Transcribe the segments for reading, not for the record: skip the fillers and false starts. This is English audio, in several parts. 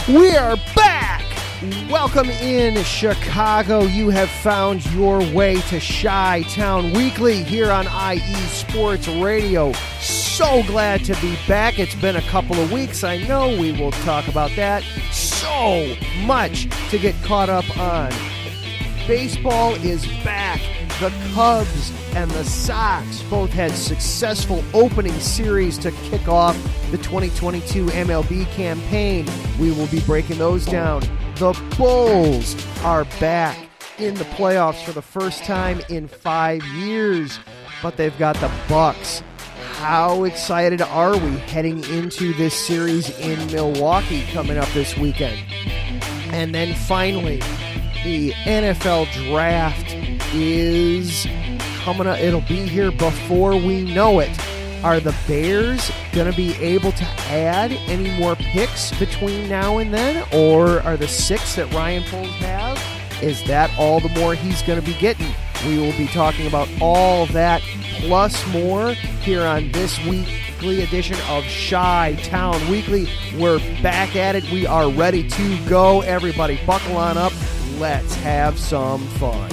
We are back! Welcome in Chicago. You have found your way to Chi-Town Weekly here on IE Sports Radio. So glad to be back. It's been a couple of weeks. I know we will talk about that. So much to get caught up on. Baseball is back. The Cubs and the Sox both had successful opening series to kick off the 2022 MLB campaign. We will be breaking those down. The Bulls are back in the playoffs for the first time in 5 years, but they've got the Bucks. How excited are we heading into this series in Milwaukee coming up this weekend? And then finally, the NFL draft is coming up. It'll be here before we know it. Are the Bears going to be able to add any more picks between now and then? Or are the 6 that Ryan Poles has, is that all the more he's going to be getting? We will be talking about all of that plus more here on this weekly edition of Chi-Town Weekly. We're back at it. We are ready to go. Everybody buckle on up. Let's have some fun.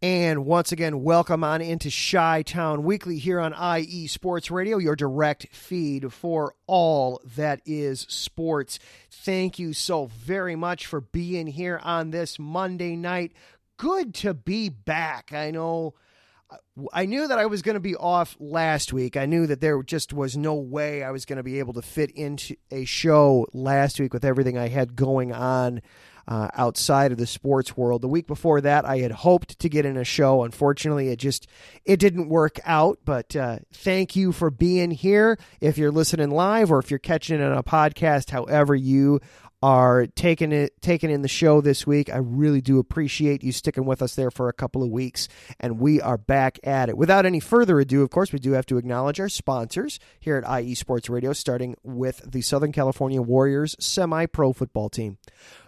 And once again, welcome on into Chi-Town Weekly here on IE Sports Radio, your direct feed for all that is sports. Thank you so very much for being here on this Monday night. Good to be back. I knew that I was going to be off last week. I knew that there just was no way I was going to be able to fit into a show last week with everything I had going on outside of the sports world. The week before that, I had hoped to get in a show. Unfortunately, it didn't work out, but thank you for being here. If you're listening live or if you're catching it on a podcast, however you are taking in the show this week, I really do appreciate you sticking with us there for a couple of weeks, and we are back at it. Without any further ado, of course, we do have to acknowledge our sponsors here at IE Sports Radio, starting with the Southern California Warriors semi-pro football team.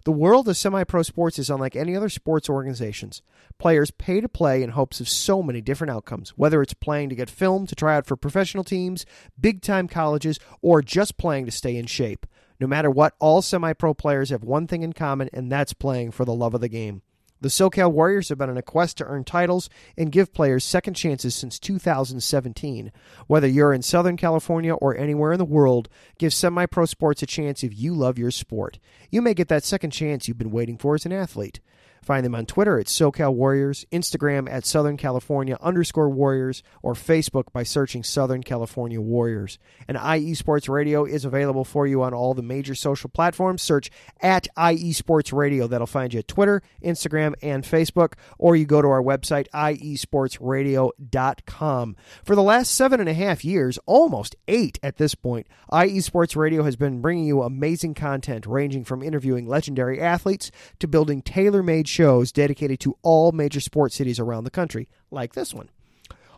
The world of semi-pro sports is unlike any other sports organizations. Players pay to play in hopes of so many different outcomes, whether it's playing to get filmed to try out for professional teams, big-time colleges, or just playing to stay in shape. No matter what, all semi-pro players have one thing in common, and that's playing for the love of the game. The SoCal Warriors have been on a quest to earn titles and give players second chances since 2017. Whether you're in Southern California or anywhere in the world, give semi-pro sports a chance if you love your sport. You may get that second chance you've been waiting for as an athlete. Find them on Twitter at SoCal Warriors, Instagram at Southern California_Warriors, or Facebook by searching Southern California Warriors. And IE Sports Radio is available for you on all the major social platforms. Search at IE Sports Radio. That'll find you at Twitter, Instagram, and Facebook, or you go to our website, iesportsradio.com. For the last 7.5 years, almost 8 at this point, IE Sports Radio has been bringing you amazing content ranging from interviewing legendary athletes to building tailor-made shows dedicated to all major sports cities around the country, like this one.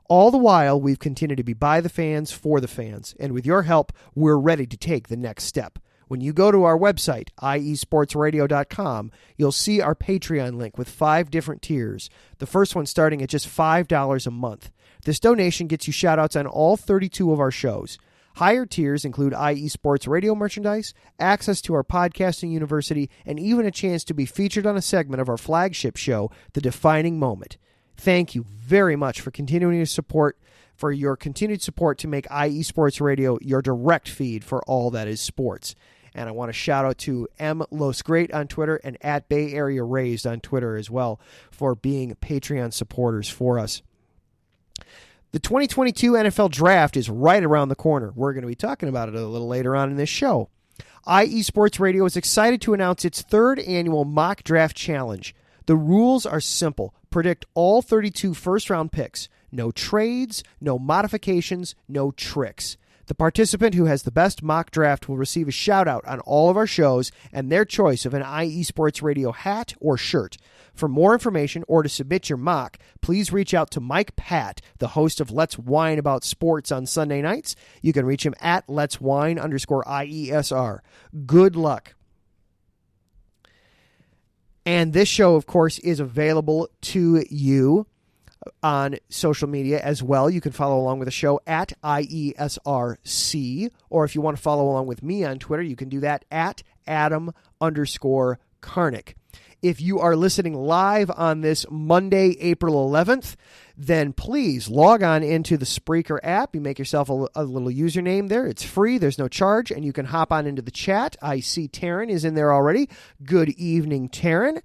All the while, we've continued to be by the fans, for the fans, and with your help, we're ready to take the next step. When you go to our website, iesportsradio.com, you'll see our Patreon link with 5 different tiers, the first one starting at just $5 a month. This donation gets you shout-outs on all 32 of our shows. Higher tiers include IE Sports Radio merchandise, access to our podcasting university, and even a chance to be featured on a segment of our flagship show, The Defining Moment. Thank you very much for your continued support to make IE Sports Radio your direct feed for all that is sports. And I want to shout out to M. Los Great on Twitter and at Bay Area Raised on Twitter as well for being Patreon supporters for us. The 2022 NFL Draft is right around the corner. We're going to be talking about it a little later on in this show. IE Sports Radio is excited to announce its third annual Mock Draft Challenge. The rules are simple. Predict all 32 first-round picks. No trades, no modifications, no tricks. The participant who has the best mock draft will receive a shout-out on all of our shows and their choice of an IE Sports Radio hat or shirt. For more information or to submit your mock, please reach out to Mike Pat, the host of Let's Whine About Sports on Sunday nights. You can reach him at Let's Whine _IESR. Good luck. And this show, of course, is available to you on social media as well. You can follow along with the show at IESRC, or if you want to follow along with me on Twitter, you can do that at Adam_Karnick. If you are listening live on this Monday, April 11th, then please log on into the Spreaker app. You make yourself a little username there. It's free. There's no charge, and you can hop on into the chat. I see Taryn is in there already. Good evening, Taryn.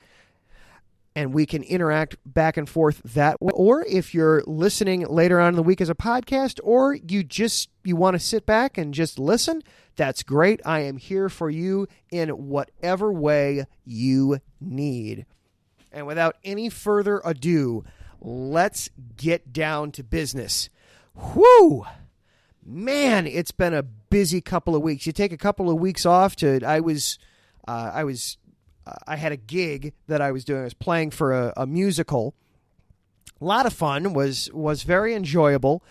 And we can interact back and forth that way. Or if you're listening later on in the week as a podcast, or you want to sit back and just listen, that's great. I am here for you in whatever way you need. And without any further ado, let's get down to business. Whew! Man, it's been a busy couple of weeks. You take a couple of weeks off I had a gig that I was doing. I was playing for a musical. A lot of fun, was very enjoyable,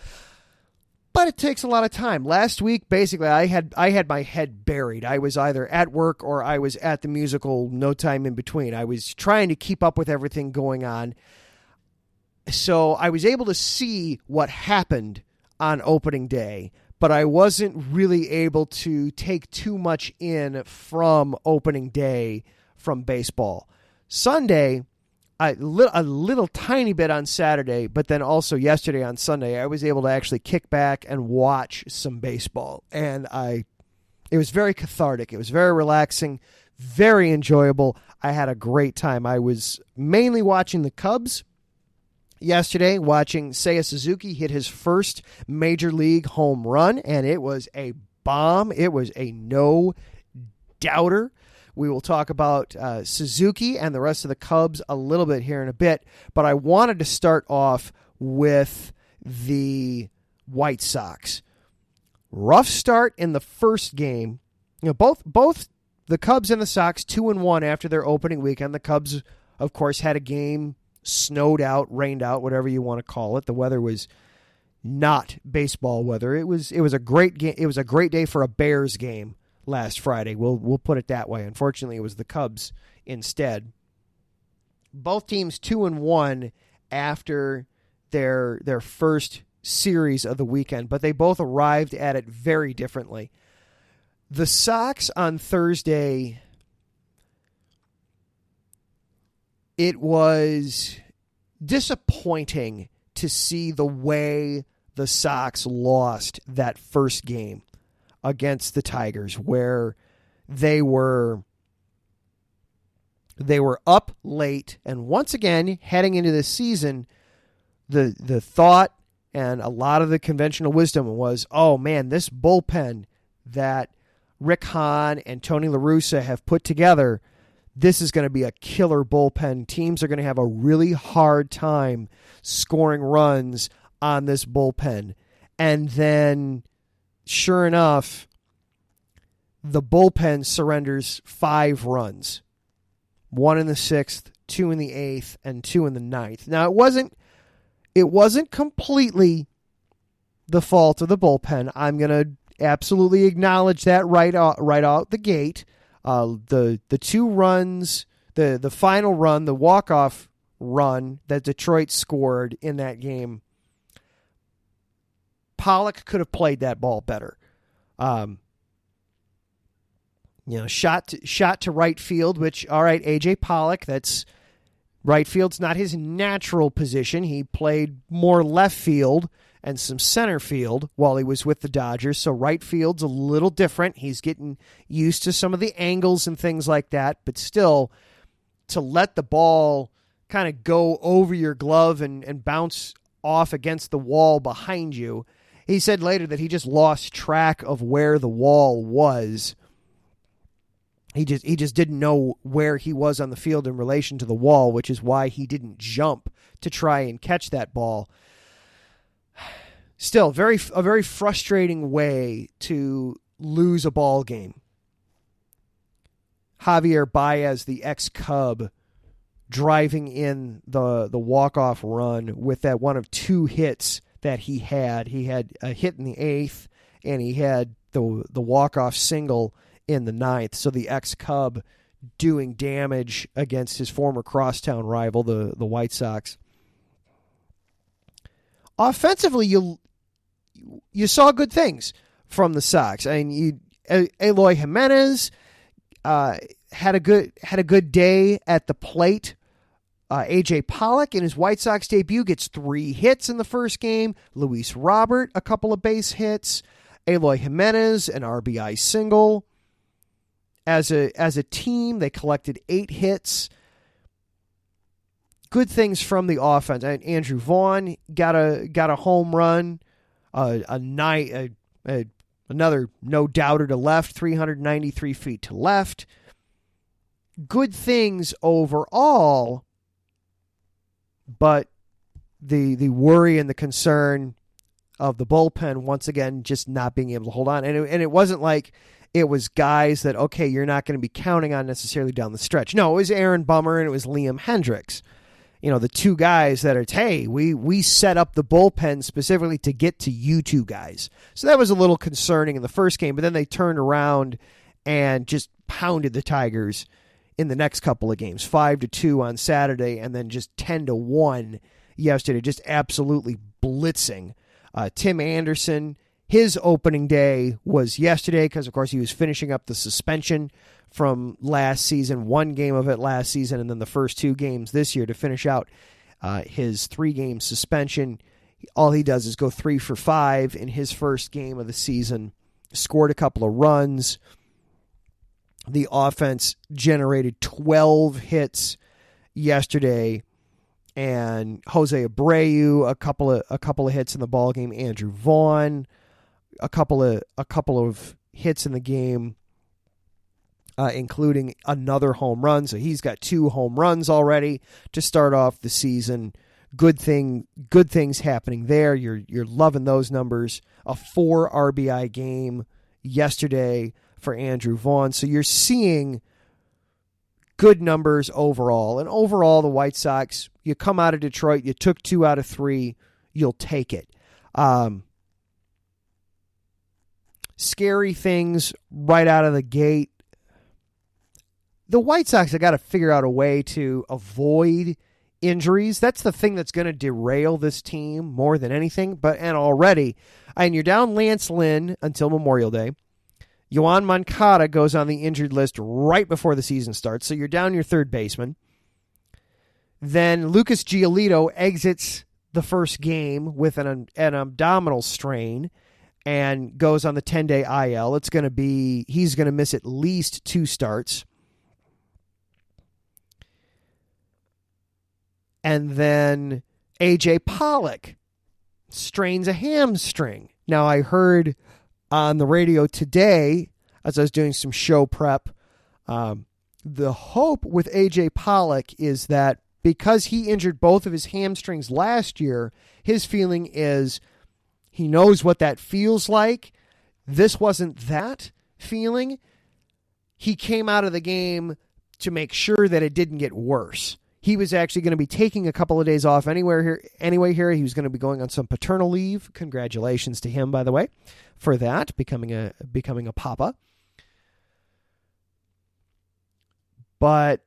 but it takes a lot of time. Last week, basically, I had my head buried. I was either at work or I was at the musical, no time in between. I was trying to keep up with everything going on. So I was able to see what happened on opening day, but I wasn't really able to take too much in from opening day from baseball. Sunday, a little tiny bit on Saturday, but then also yesterday on Sunday, I was able to actually kick back and watch some baseball. And it was very cathartic. It was very relaxing, very enjoyable. I had a great time. I was mainly watching the Cubs yesterday, watching Seiya Suzuki hit his first major league home run, and it was a bomb. It was a no-doubter. We will talk about Suzuki and the rest of the Cubs a little bit here in a bit, but I wanted to start off with the White Sox. Rough start in the first game. Both the Cubs and the Sox 2-1 after their opening weekend. The Cubs, of course, had a game snowed out, rained out, whatever you want to call it. The weather was not baseball weather. It was a great game. It was a great day for a Bears game last Friday. We'll put it that way. Unfortunately, it was the Cubs instead. Both teams 2-1 after their first series of the weekend, but they both arrived at it very differently. The Sox on Thursday, it was disappointing to see the way the Sox lost that first game against the Tigers, where they were up late, and once again, heading into this season, the thought and a lot of the conventional wisdom was, oh man, this bullpen that Rick Hahn and Tony La Russa have put together, this is going to be a killer bullpen. Teams are going to have a really hard time scoring runs on this bullpen. And then, sure enough, the bullpen surrenders 5 runs. 1 in the 6th, 2 in the 8th, and 2 in the 9th. Now, it wasn't completely the fault of the bullpen. I'm going to absolutely acknowledge that right out the gate. The 2 runs, the final run, the walk-off run that Detroit scored in that game, Pollock could have played that ball better. Shot to right field, which, all right, A.J. Pollock, that's right field's not his natural position. He played more left field and some center field while he was with the Dodgers, so right field's a little different. He's getting used to some of the angles and things like that, but still, to let the ball kind of go over your glove and bounce off against the wall behind you. He said later that he just lost track of where the wall was. He just didn't know where he was on the field in relation to the wall, which is why he didn't jump to try and catch that ball. Still, a very frustrating way to lose a ball game. Javier Baez, the ex-Cub, driving in the walk-off run with that one of two hits that he had. He had a hit in the 8th, and he had the walk-off single in the 9th. So the ex-Cub doing damage against his former crosstown rival, the White Sox. Offensively, you saw good things from the Sox. I mean, Eloy Jimenez had a good day at the plate. A.J. Pollock in his White Sox debut gets 3 hits in the first game. Luis Robert, a couple of base hits. Eloy Jimenez, an RBI single. As a team, they collected 8 hits. Good things from the offense. And Andrew Vaughn got a home run. Another no-doubter to left, 393 feet to left. Good things overall, but the worry and the concern of the bullpen, once again, just not being able to hold on. And it wasn't like it was guys that, okay, you're not going to be counting on necessarily down the stretch. No, it was Aaron Bummer and it was Liam Hendricks. The two guys that are, hey, we set up the bullpen specifically to get to you two guys. So that was a little concerning in the first game, but then they turned around and just pounded the Tigers in the next couple of games, 5-2 on Saturday, and then just 10-1 yesterday, just absolutely blitzing. Tim Anderson, his opening day was yesterday because, of course, he was finishing up the suspension from last season, 1 game of it last season, and then the first 2 games this year to finish out his 3-game suspension. All he does is go 3 for 5 in his first game of the season, scored a couple of runs. The offense generated 12 hits yesterday, and Jose Abreu a couple of hits in the ball game. Andrew Vaughn a couple of hits in the game, including another home run. So he's got 2 home runs already to start off the season. Good things happening there. You're loving those numbers. A 4 RBI game yesterday for Andrew Vaughn. So you're seeing good numbers overall. And overall, the White Sox, you come out of Detroit, you took 2 out of 3, you'll take it. Scary things right out of the gate. The White Sox have got to figure out a way to avoid injuries. That's the thing that's going to derail this team more than anything. And you're down Lance Lynn until Memorial Day. Yoan Moncada goes on the injured list right before the season starts, so you're down your third baseman. Then Lucas Giolito exits the first game with an abdominal strain and goes on the 10-day IL. He's going to miss at least 2 starts. And then A.J. Pollock strains a hamstring. Now, I heard on the radio today, as I was doing some show prep, the hope with A.J. Pollock is that because he injured both of his hamstrings last year, his feeling is he knows what that feels like. This wasn't that feeling. He came out of the game to make sure that it didn't get worse. He was actually going to be taking a couple of days off anyway here. He was going to be going on some paternal leave. Congratulations to him, by the way, for that, becoming a papa. But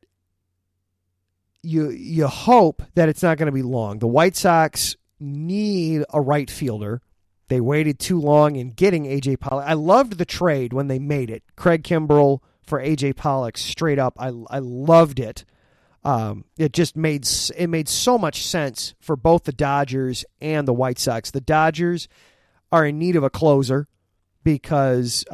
you hope that it's not going to be long. The White Sox need a right fielder. They waited too long in getting A.J. Pollock. I loved the trade when they made it. Craig Kimbrell for A.J. Pollock, straight up. I loved it. It made so much sense for both the Dodgers and the White Sox. The Dodgers are in need of a closer because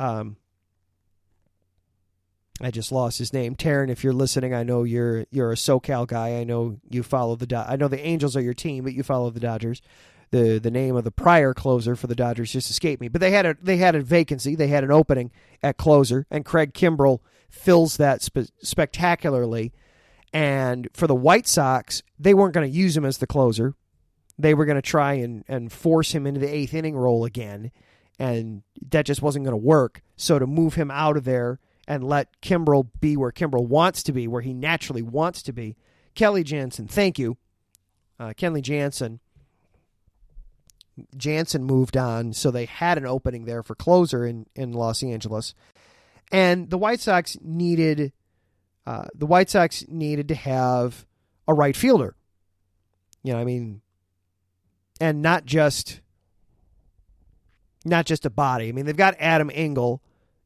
I just lost his name. Taryn, if you're listening, I know you're a SoCal guy. I know you follow I know the Angels are your team, but you follow the Dodgers. The name of the prior closer for the Dodgers just escaped me. But they had a vacancy. They had an opening at closer, and Craig Kimbrell fills that spectacularly. And for the White Sox, they weren't going to use him as the closer. They were going to try and force him into the eighth inning role again, and that just wasn't going to work. So to move him out of there and let Kimbrell be where Kimbrell wants to be, where he naturally wants to be, Kelly Jansen, thank you. Kenley Jansen moved on, so they had an opening there for closer in Los Angeles. And the White Sox needed to have a right fielder. You know, I mean, and not just a body. I mean, they've got Adam Engel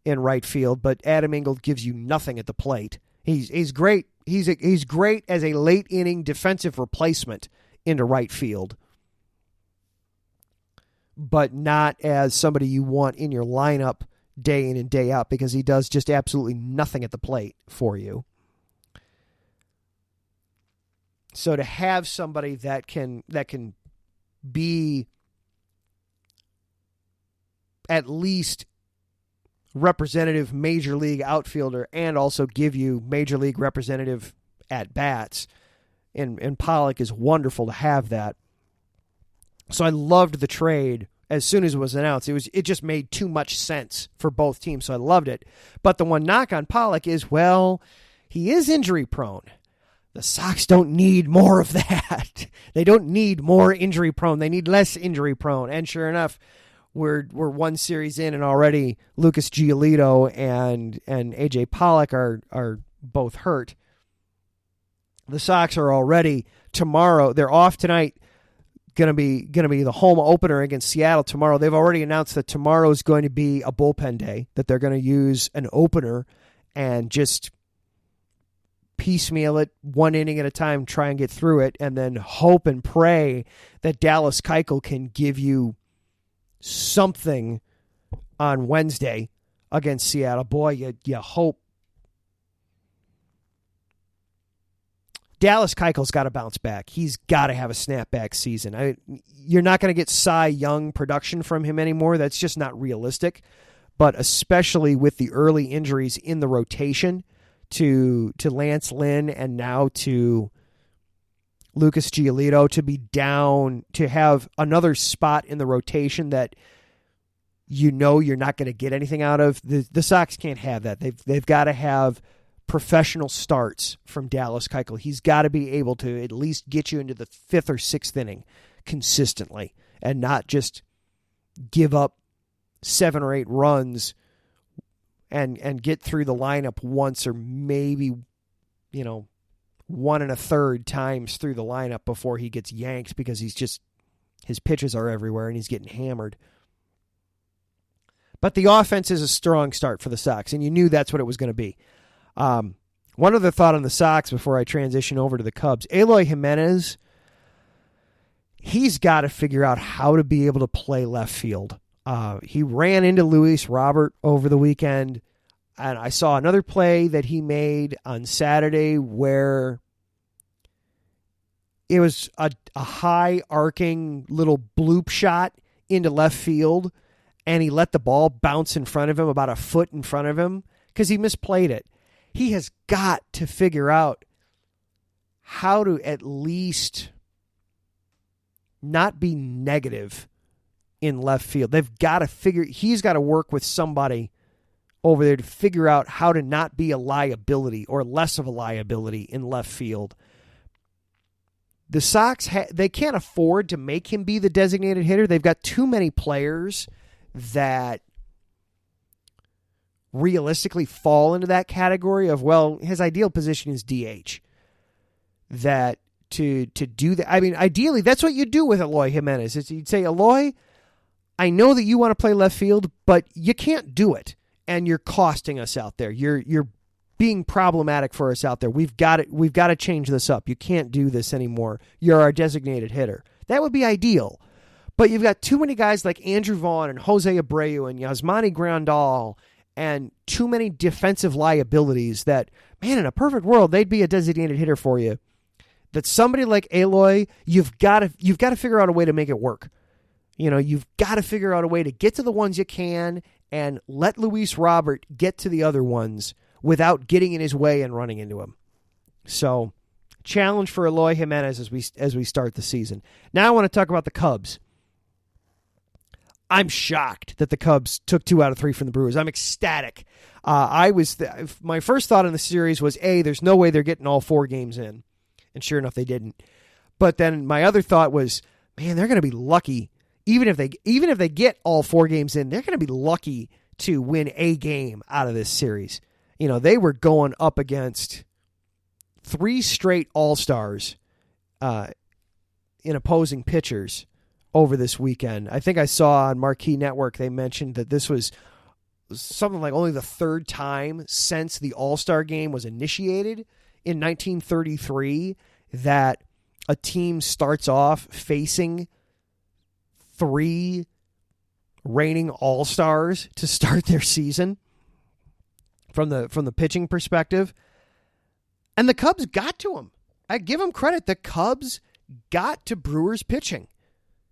in right field, but Adam Engel gives you nothing at the plate. He's great. He's great as a late inning defensive replacement into right field, but not as somebody you want in your lineup day in and day out, because he does just absolutely nothing at the plate for you. So to have somebody that can be at least representative major league outfielder and also give you major league representative at bats, and Pollock is wonderful to have that. So I loved the trade as soon as it was announced. It just made too much sense for both teams, so I loved it. But the one knock on Pollock is, well, he is injury prone. The Sox don't need more of that. They don't need more injury prone. They need less injury prone. And sure enough, we're one series in, and already Lucas Giolito and AJ Pollock are both hurt. The Sox are already tomorrow. They're off tonight. Going to be the home opener against Seattle tomorrow. They've already announced that tomorrow is going to be a bullpen day, that they're going to use an opener and just piecemeal it one inning at a time, try and get through it, and then hope and pray that Dallas Keuchel can give you something on Wednesday against Seattle. Boy, you hope. Dallas Keuchel's got to bounce back. He's got to have a snapback season. You're not going to get Cy Young production from him anymore. That's just not realistic. But especially with the early injuries in the rotation to Lance Lynn and now to Lucas Giolito, to be down, to have another spot in the rotation that you know you're not going to get anything out of. The Sox can't have that. They've got to have professional starts from Dallas Keuchel. He's got to be able to at least get you into the fifth or sixth inning consistently and not just give up 7 or 8 runs and get through the lineup once or maybe, 1 1/3 times through the lineup before he gets yanked because his pitches are everywhere and he's getting hammered. But the offense is a strong start for the Sox, and you knew that's what it was going to be. One other thought on the Sox before I transition over to the Cubs. Eloy Jimenez, he's got to figure out how to be able to play left field. He ran into Luis Robert over the weekend, and I saw another play that he made on Saturday where it was a high arcing little bloop shot into left field, and he let the ball bounce in front of him, about a foot in front of him, because he misplayed it. He has got to figure out how to at least not be negative in left field. He's got to work with somebody over there to figure out how to not be a liability or less of a liability in left field. The Sox, they can't afford to make him be the designated hitter. They've got too many players that realistically fall into that category of, well, his ideal position is DH. That to do that, I mean, ideally, that's what you do with Eloy Jimenez. Is you'd say, Eloy, I know that you want to play left field, but you can't do it, and you're costing us out there. You're being problematic for us out there. We've got to change this up. You can't do this anymore. You're our designated hitter. That would be ideal. But you've got too many guys like Andrew Vaughn and Jose Abreu and Yasmani Grandal and too many defensive liabilities that, man, in a perfect world, they'd be a designated hitter for you. That somebody like Eloy, you've got to figure out a way to make it work. You've got to figure out a way to get to the ones you can and let Luis Robert get to the other ones without getting in his way and running into him. So, challenge for Eloy Jimenez as we start the season. Now I want to talk about the Cubs. I'm shocked that the Cubs took 2 out of 3 from the Brewers. I'm ecstatic. My first thought in the series was, there's no way they're getting all 4 games in. And sure enough, they didn't. But then my other thought was, man, they're going to be lucky. Even if they get all 4 games in, they're going to be lucky to win a game out of this series. They were going up against 3 straight All-Stars in opposing pitchers over this weekend. I think I saw on Marquee Network they mentioned that this was something like only the 3rd time since the All-Star game was initiated in 1933 that a team starts off facing 3 reigning All-Stars to start their season from the pitching perspective. And the Cubs got to them. I give them credit. The Cubs got to Brewers pitching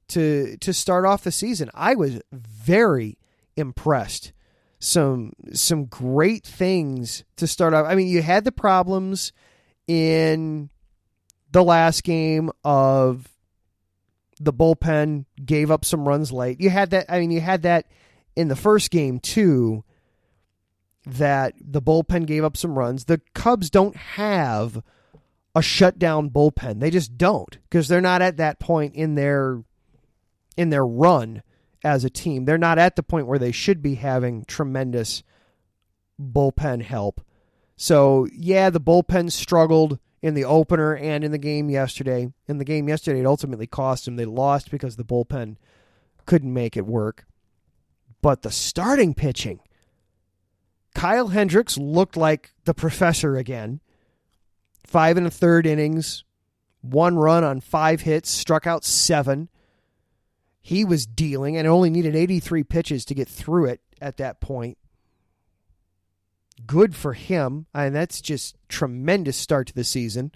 to start off the season. I was very impressed. Some great things to start off. I mean, you had the problems in the last game of the bullpen gave up some runs late. You had that in the first game too, that the bullpen gave up some runs. The Cubs don't have a shutdown bullpen. They just don't, because they're not at that point in their run as a team. They're not at the point where they should be having tremendous bullpen help. So, yeah, the bullpen struggled in the opener and in the game yesterday. In the game yesterday, it ultimately cost them. They lost because the bullpen couldn't make it work. But the starting pitching, Kyle Hendricks looked like the professor again. 5 1/3 innings, 1 run on 5 hits, struck out 7. He was dealing and only needed 83 pitches to get through it at that point. Good for him. And that's just tremendous start to the season.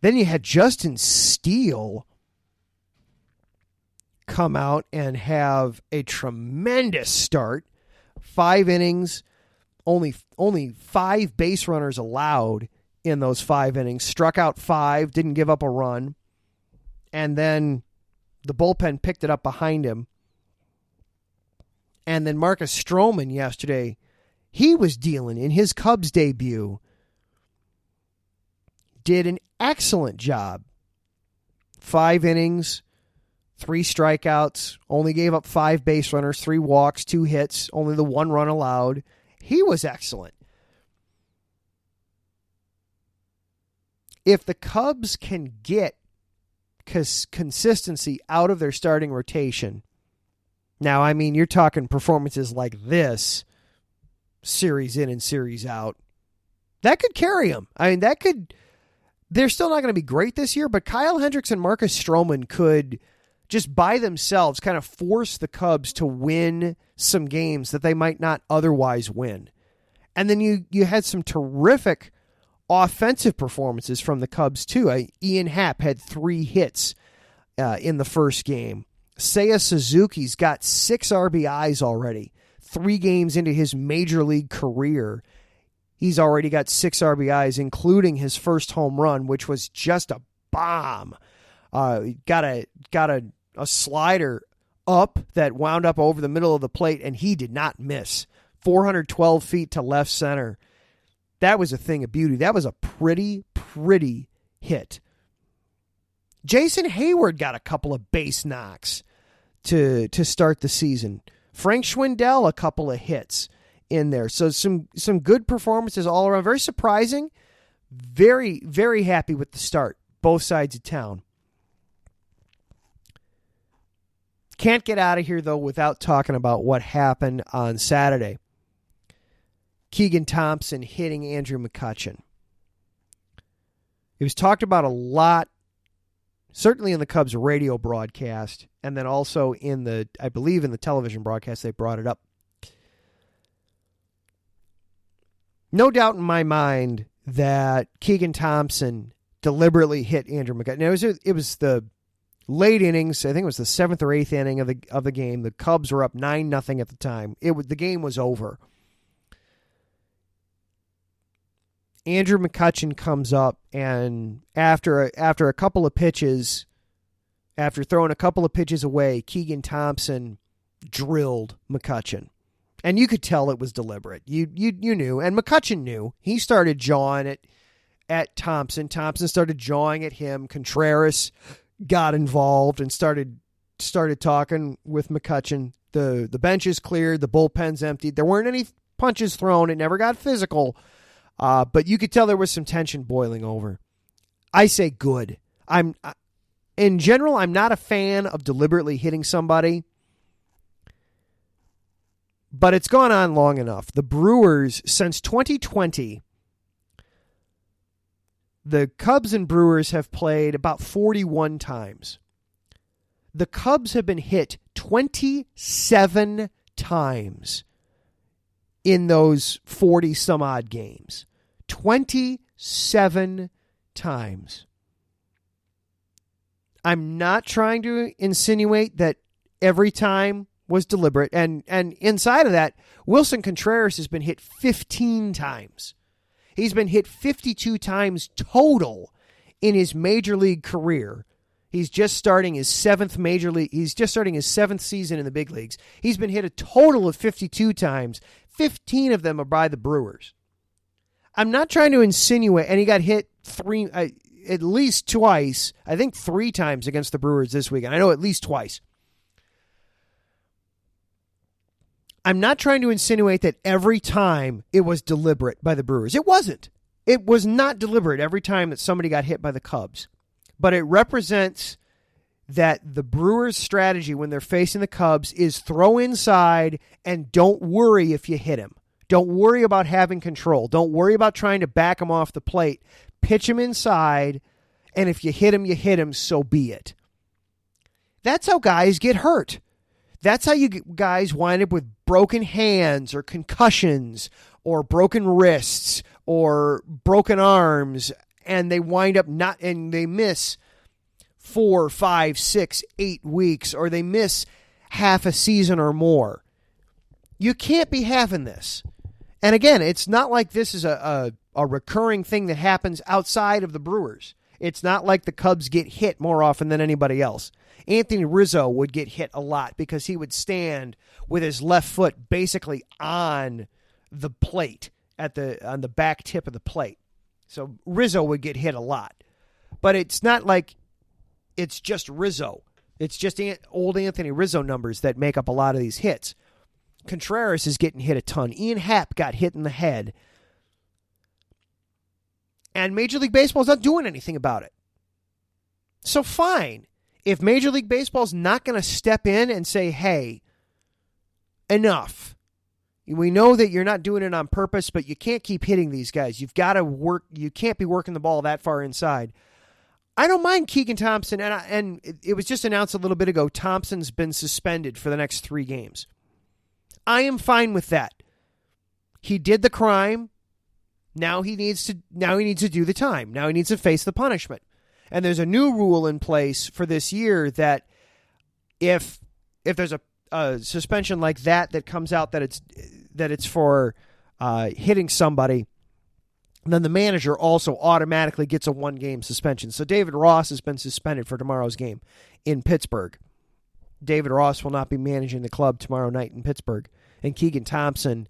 Then you had Justin Steele come out and have a tremendous start. 5 innings, only 5 base runners allowed in those 5 innings. Struck out 5, didn't give up a run. And then the bullpen picked it up behind him. And then Marcus Stroman yesterday, he was dealing in his Cubs debut. Did an excellent job. 5 innings, 3 strikeouts, only gave up 5 base runners, 3 walks, 2 hits, only the 1 run allowed. He was excellent. If the Cubs can get consistency out of their starting rotation, now, I mean, you're talking performances like this, series in and series out, that could carry them. I mean, they're still not going to be great this year, but Kyle Hendricks and Marcus Stroman could just by themselves kind of force the Cubs to win some games that they might not otherwise win. And then you had some terrific offensive performances from the Cubs too. Ian Happ had 3 hits in the first game. Seiya Suzuki's got 6 RBIs already. 3 games into his major league career, he's already got 6 RBIs, including his first home run, which was just a bomb. Got a slider up that wound up over the middle of the plate, and he did not miss. 412 feet to left center. That was a thing of beauty. That was a pretty hit. Jason Hayward got a couple of base knocks to start the season. Frank Schwindel, a couple of hits in there. So some good performances all around. Very surprising. Very, very happy with the start. Both sides of town. Can't get out of here, though, without talking about what happened on Saturday. Keegan Thompson hitting Andrew McCutchen. It was talked about a lot, certainly in the Cubs radio broadcast, and then also I believe in the television broadcast, they brought it up. No doubt in my mind that Keegan Thompson deliberately hit Andrew McCutchen. It was the late innings. I think it was the 7th or 8th inning of the game. The Cubs were up 9-0 at the time. The game was over. Andrew McCutchen comes up, and after a couple of pitches, after throwing a couple of pitches away, Keegan Thompson drilled McCutchen. And you could tell it was deliberate. You knew, and McCutchen knew. He started jawing at Thompson. Thompson started jawing at him. Contreras got involved and started talking with McCutchen. The bench is cleared. The bullpen's emptied. There weren't any punches thrown. It never got physical. But you could tell there was some tension boiling over. I say good. In general, I'm not a fan of deliberately hitting somebody. But it's gone on long enough. The Brewers, since 2020, the Cubs and Brewers have played about 41 times. The Cubs have been hit 27 times in those 40-some-odd games. 27 times. I'm not trying to insinuate that every time was deliberate. And inside of that, Wilson Contreras has been hit 15 times. He's been hit 52 times total in his major league career. He's just starting his seventh season in the big leagues. He's been hit a total of 52 times. 15 of them are by the Brewers. I'm not trying to insinuate, and he got hit at least twice, I think 3 times against the Brewers this weekend. I know at least twice. I'm not trying to insinuate that every time it was deliberate by the Brewers. It wasn't. It was not deliberate every time that somebody got hit by the Cubs. But it represents that the Brewers' strategy when they're facing the Cubs is throw inside and don't worry if you hit him. Don't worry about having control. Don't worry about trying to back him off the plate. Pitch him inside, and if you hit him, so be it. That's how guys get hurt. That's how you guys wind up with broken hands or concussions or broken wrists or broken arms, and they wind up they miss 4, 5, 6, 8 weeks, or they miss half a season or more. You can't be having this. And again, it's not like this is a recurring thing that happens outside of the Brewers. It's not like the Cubs get hit more often than anybody else. Anthony Rizzo would get hit a lot because he would stand with his left foot basically on the plate on the back tip of the plate. So Rizzo would get hit a lot. But it's not like it's just Rizzo. It's just old Anthony Rizzo numbers that make up a lot of these hits. Contreras is getting hit a ton. Ian Happ got hit in the head. And Major League Baseball is not doing anything about it. So fine. If Major League Baseball is not going to step in and say, hey, enough. We know that you're not doing it on purpose, but you can't keep hitting these guys. You've got to work. You can't be working the ball that far inside. I don't mind Keegan Thompson, and it was just announced a little bit ago, Thompson's been suspended for the next 3 games. I am fine with that. He did the crime. Now he needs to do the time. Now he needs to face the punishment. And there's a new rule in place for this year that if there's a suspension like that comes out that it's for hitting somebody, then the manager also automatically gets a 1-game suspension. So David Ross has been suspended for tomorrow's game in Pittsburgh. David Ross will not be managing the club tomorrow night in Pittsburgh. And Keegan Thompson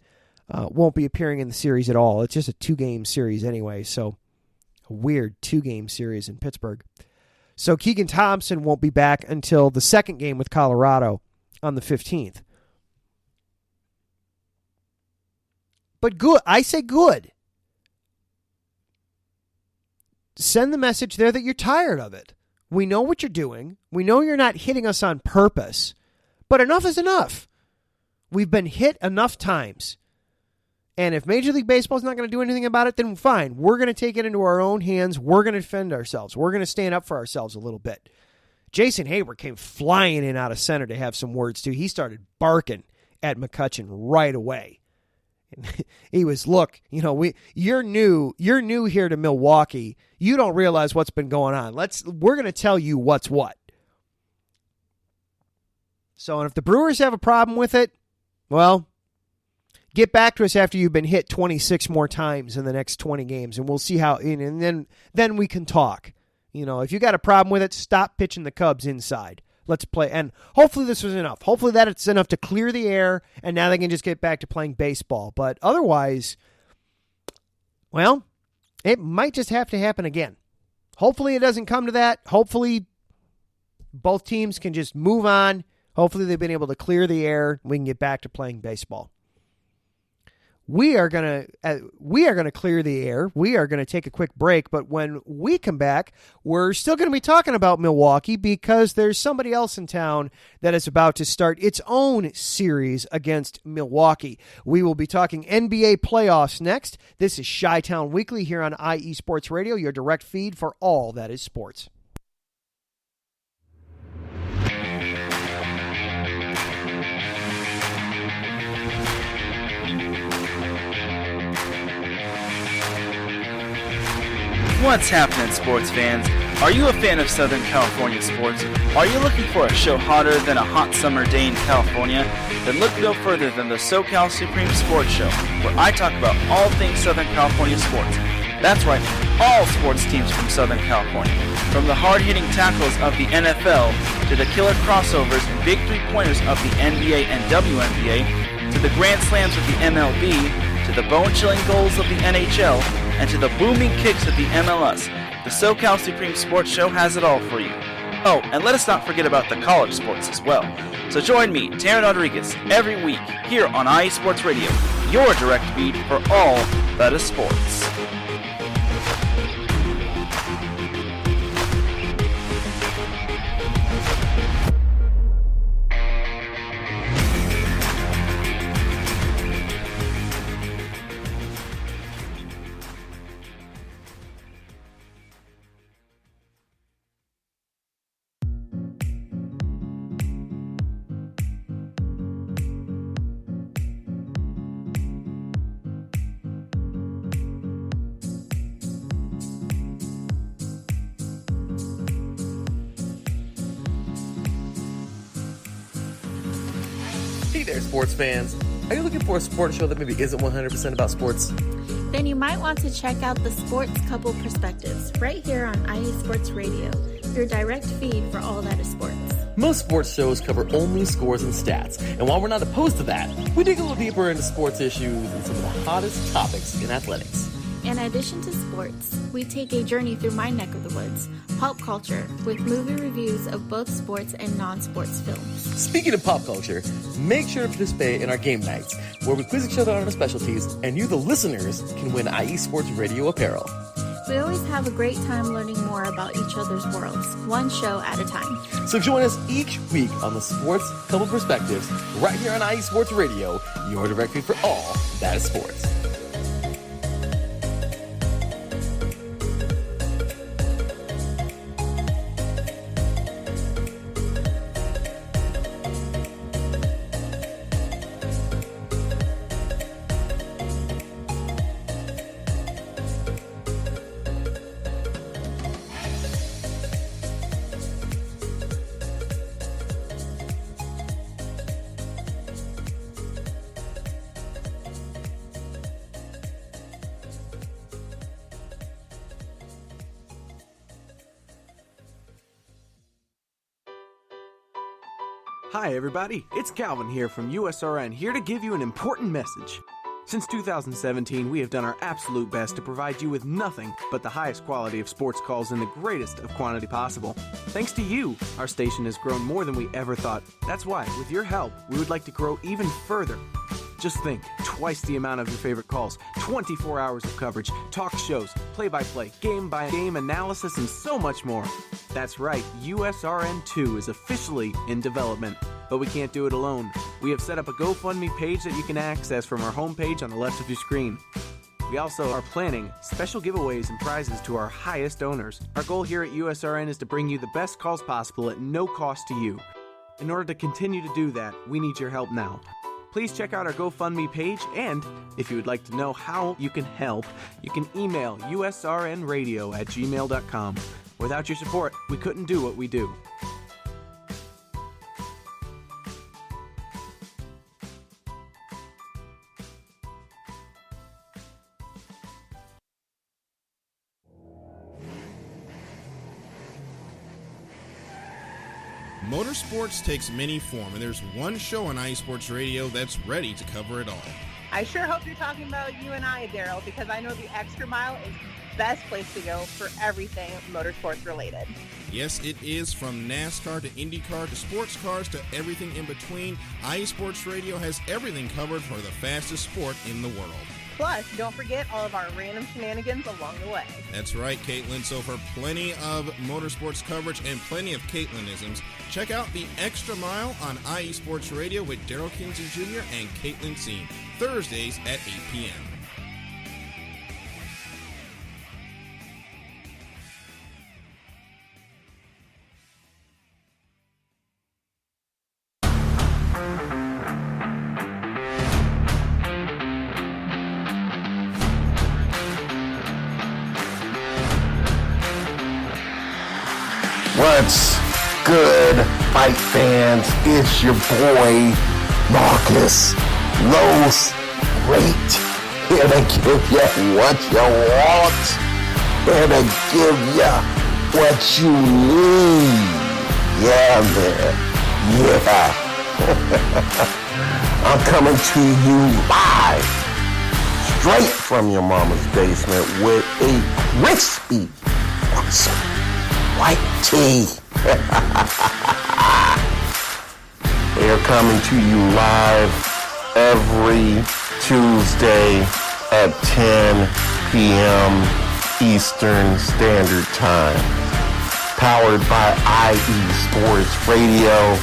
won't be appearing in the series at all. It's just a 2-game series anyway, so a weird 2-game series in Pittsburgh. So Keegan Thompson won't be back until the second game with Colorado on the 15th. But good. I say good. Send the message there that you're tired of it. We know what you're doing. We know you're not hitting us on purpose. But enough is enough. We've been hit enough times. And if Major League Baseball is not going to do anything about it, then fine. We're going to take it into our own hands. We're going to defend ourselves. We're going to stand up for ourselves a little bit. Jason Hayward came flying in out of center to have some words, too. He started barking at McCutchen right away. He was, look, you're new here to Milwaukee. You don't realize what's been going on. We're going to tell you what's what. So, and if the Brewers have a problem with it, well, get back to us after you've been hit 26 more times in the next 20 games, and we'll see how, and then we can talk. If you got a problem with it, stop pitching the Cubs inside. Let's play. And hopefully this was enough. Hopefully that it's enough to clear the air, and now they can just get back to playing baseball. But otherwise, well, it might just have to happen again. Hopefully it doesn't come to that. Hopefully both teams can just move on. Hopefully they've been able to clear the air. We can get back to playing baseball. We are gonna clear the air. We are gonna take a quick break, but when we come back, we're still gonna be talking about Milwaukee because there's somebody else in town that is about to start its own series against Milwaukee. We will be talking NBA playoffs next. This is Chi-Town Weekly here on IE Sports Radio, your direct feed for all that is sports. What's happening, sports fans? Are you a fan of Southern California sports? Are you looking for a show hotter than a hot summer day in California? Then look no further than the SoCal Supreme Sports Show, where I talk about all things Southern California sports. That's right, all sports teams from Southern California. From the hard-hitting tackles of the NFL, to the killer crossovers and big three-pointers of the NBA and WNBA, to the grand slams of the MLB, to the bone-chilling goals of the NHL, and to the booming kicks of the MLS, the SoCal Supreme Sports Show has it all for you. Oh, and let us not forget about the college sports as well. So join me, Taryn Rodriguez, every week here on IE Sports Radio, your direct feed for all that is sports. Hey there, sports fans. Are you looking for a sports show that maybe isn't 100% about sports? Then you might want to check out the Sports Couple Perspectives right here on IE Sports Radio, your direct feed for all that is sports. Most sports shows cover only scores and stats, and while we're not opposed to that, we dig a little deeper into sports issues and some of the hottest topics in athletics. In addition to sports, we take a journey through my neck of the woods, pulp culture, with movie reviews of both sports and non-sports films. Speaking of pop culture, make sure to participate in our game nights, where we quiz each other on our specialties, and you, the listeners, can win IE Sports Radio apparel. We always have a great time learning more about each other's worlds, one show at a time. So join us each week on the Sports Couple Perspectives, right here on IE Sports Radio, your direct feed for all that is sports. Hi everybody, it's Calvin here from USRN, here to give you an important message. Since 2017, we have done our absolute best to provide you with nothing but the highest quality of sports calls in the greatest of quantity possible. Thanks to you, our station has grown more than we ever thought. That's why, with your help, we would like to grow even further. Just think, twice the amount of your favorite calls, 24 hours of coverage, talk shows, play-by-play, game-by-game analysis, and so much more. That's right, USRN2 is officially in development. But we can't do it alone. We have set up a GoFundMe page that you can access from our homepage on the left of your screen. We also are planning special giveaways and prizes to our highest donors. Our goal here at USRN is to bring you the best calls possible at no cost to you. In order to continue to do that, we need your help now. Please check out our GoFundMe page, and if you would like to know how you can help, you can email usrnradio@gmail.com. Without your support, we couldn't do what we do. Motorsports takes many forms, and there's one show on IE Sports Radio that's ready to cover it all. I sure hope you're talking about you and I, Daryl, because I know the Extra Mile is the best place to go for everything motorsports related. Yes, it is. From NASCAR to IndyCar to sports cars to everything in between, IE Sports Radio has everything covered for the fastest sport in the world. Plus, don't forget all of our random shenanigans along the way. That's right, Caitlin. So for plenty of motorsports coverage and plenty of Caitlinisms, check out the Extra Mile on IE Sports Radio with Daryl Kinsey Jr. and Caitlin Seen, Thursdays at 8 p.m. What's good, fight fans? It's your boy, Marcus Los Great, here to give you what you want, here to give you what you need. Yeah, man. Yeah. I'm coming to you live, straight from your mama's basement with a crispy, awesome white tea. They're coming to you live every Tuesday at 10 p.m. Eastern Standard Time. Powered by IE Sports Radio,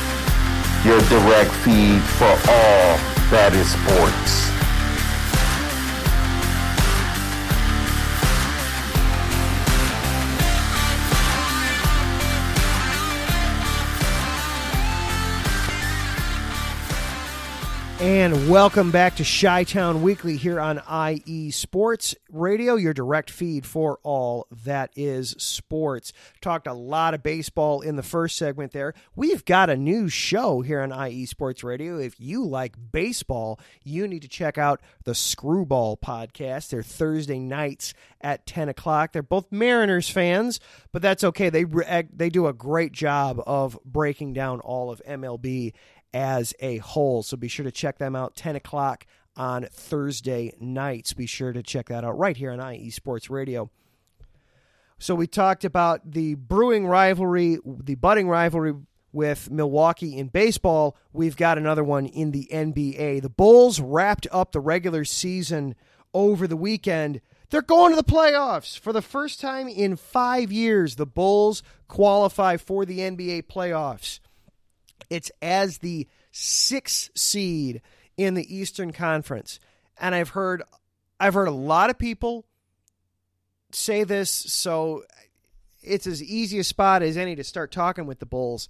your direct feed for all that is sports. And welcome back to Chi-Town Weekly here on IE Sports Radio, your direct feed for all that is sports. Talked a lot of baseball in the first segment there. We've got a new show here on IE Sports Radio. If you like baseball, you need to check out the Screwball podcast. They're Thursday nights at 10 o'clock. They're both Mariners fans, but that's okay. They do a great job of breaking down all of MLB as a whole. So be sure to check them out, 10 o'clock on Thursday nights. Be sure to check that out right here on IE Sports Radio. So we talked about the budding rivalry with Milwaukee in baseball. We've got another one in the NBA. The Bulls wrapped up the regular season over the weekend. They're going to the playoffs. For the first time in 5 years, the Bulls qualify for the NBA playoffs. It's as the 6th seed in the Eastern Conference. And I've heard a lot of people say this, so it's as easy a spot as any to start talking with the Bulls.